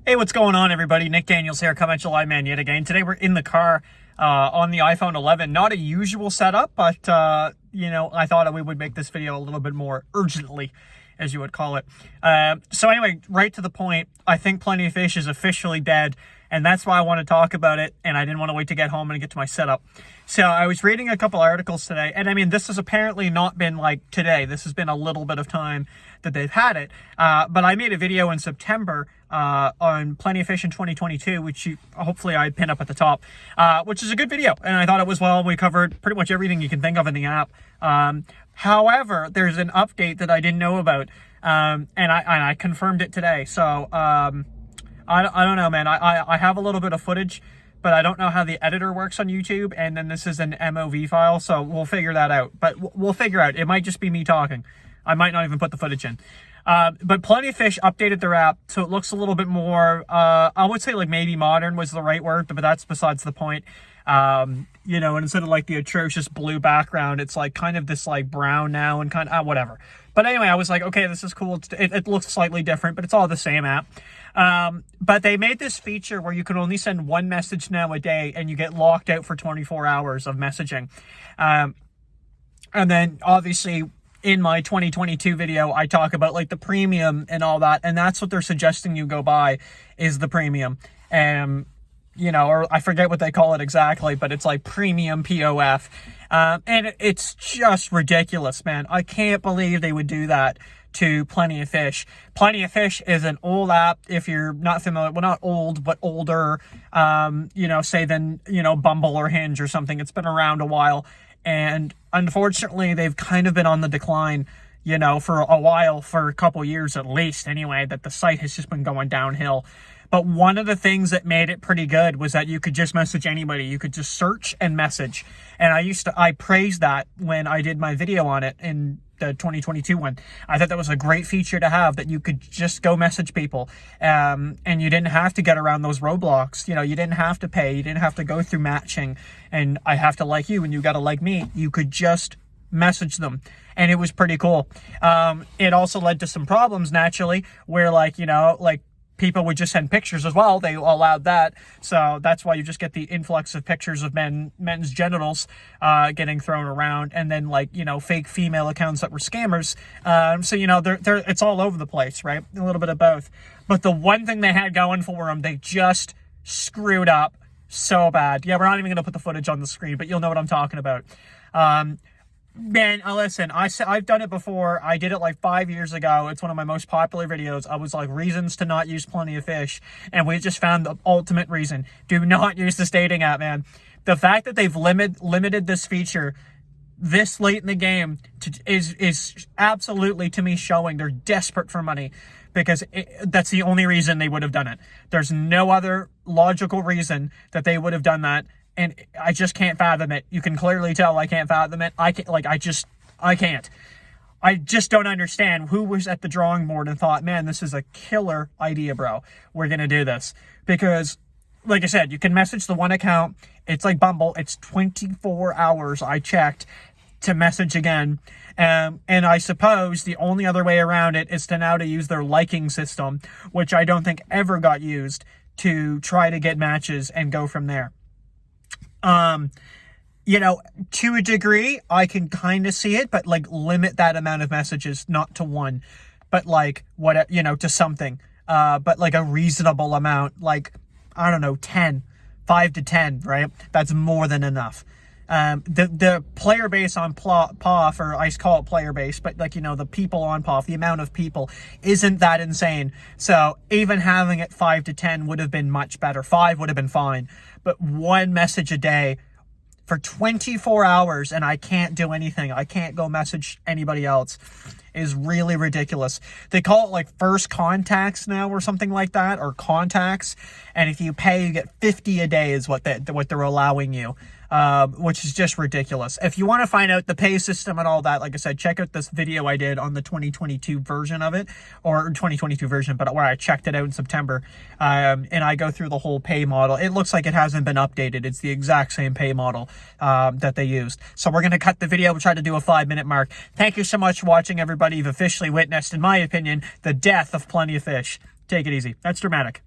Hey, what's going on, everybody? Nick Daniels here, Conventional Man yet again. Today we're in the car on the iPhone 11. Not a usual setup, but, I thought we would make this video a little bit more urgently, as you would call it. So anyway, right to the point, I think Plenty of Fish is officially dead, and that's why I want to talk about it, and I didn't want to wait to get home and get to my setup. So I was reading a couple articles today, and I mean, this has apparently not been like today. This has been a little bit of time that they've had it. But I made a video in September on Plenty of Fish in 2022, which hopefully I pin up at the top, which is a good video. And I thought it was, well, we covered pretty much everything you can think of in the app. However, there's an update that I didn't know about, and I confirmed it today. So I don't know, man. I have a little bit of footage, but I don't know how the editor works on YouTube, and then this is an MOV file, so we'll figure that out. But we'll figure out. It might just be me talking. I might not even put the footage in. But Plenty of Fish updated their app, so it looks a little bit more, I would say like maybe modern was the right word, but that's besides the point. And instead of like the atrocious blue background, it's like kind of this like brown now and kind of, whatever. But anyway, I was like, okay, this is cool. It looks slightly different, but it's all the same app. But they made this feature where you can only send one message now a day, and you get locked out for 24 hours of messaging. And then obviously in my 2022 video, I talk about like the premium and all that, and that's what they're suggesting you go buy is the premium. Or I forget what they call it exactly, but it's like premium POF. And it's just ridiculous, man. I can't believe they would do that to Plenty of Fish. Plenty of Fish is an old app, if you're not familiar, well, not old, but older, say than, Bumble or Hinge or something. It's been around a while. And unfortunately, they've kind of been on the decline, for a while, for a couple years at least anyway, that the site has just been going downhill. But one of the things that made it pretty good was that you could just message anybody. You could just search and message. And I praised that when I did my video on it in the 2022 one. I thought that was a great feature to have, that you could just go message people. And you didn't have to get around those roadblocks. You didn't have to pay. You didn't have to go through matching. And I have to like you and you got to like me. You could just message them. And it was pretty cool. It also led to some problems, naturally, where people would just send pictures as well. They allowed that. So that's why you just get the influx of pictures of men's genitals getting thrown around, and then fake female accounts that were scammers. It's all over the place, right? A little bit of both. But the one thing they had going for them, they just screwed up so bad. Yeah, we're not even going to put the footage on the screen, but you'll know what I'm talking about. Man, listen, I've done it before. I did it like 5 years ago. It's one of my most popular videos. I was like, reasons to not use Plenty of Fish. And we just found the ultimate reason. Do not use this dating app, man. The fact that they've limited this feature this late in the game is absolutely, to me, showing they're desperate for money. Because that's the only reason they would have done it. There's no other logical reason that they would have done that. And I just can't fathom it. You can clearly tell I can't fathom it. I can't. I just don't understand who was at the drawing board and thought, man, this is a killer idea, bro. We're going to do this. Because, like I said, you can message the one account. It's like Bumble. It's 24 hours, I checked, to message again. And I suppose the only other way around it is to use their liking system, which I don't think ever got used, to try to get matches and go from there. To a degree, I can kind of see it, but limit that amount of messages, not to one, but to something, but a reasonable amount, I don't know, 5 to 10, right? That's more than enough. The player base on POF, or I call it player base, but the people on POF, the amount of people isn't that insane. So even having it 5 to 10 would have been much better. 5 would have been fine, but one message a day for 24 hours and I can't do anything. I can't go message anybody else is really ridiculous. They call it first contacts now or something like that, or contacts. And if you pay, you get 50 a day is what they're allowing you. Which is just ridiculous. If you want to find out the pay system and all that, like I said, check out this video I did on the 2022 version of it, or 2022 version, but where I checked it out in September. And I go through the whole pay model. It looks like it hasn't been updated. It's the exact same pay model that they used. So we're going to cut the video. We'll try to do a 5-minute mark. Thank you so much for watching, everybody. You've officially witnessed, in my opinion, the death of Plenty of Fish. Take it easy. That's dramatic.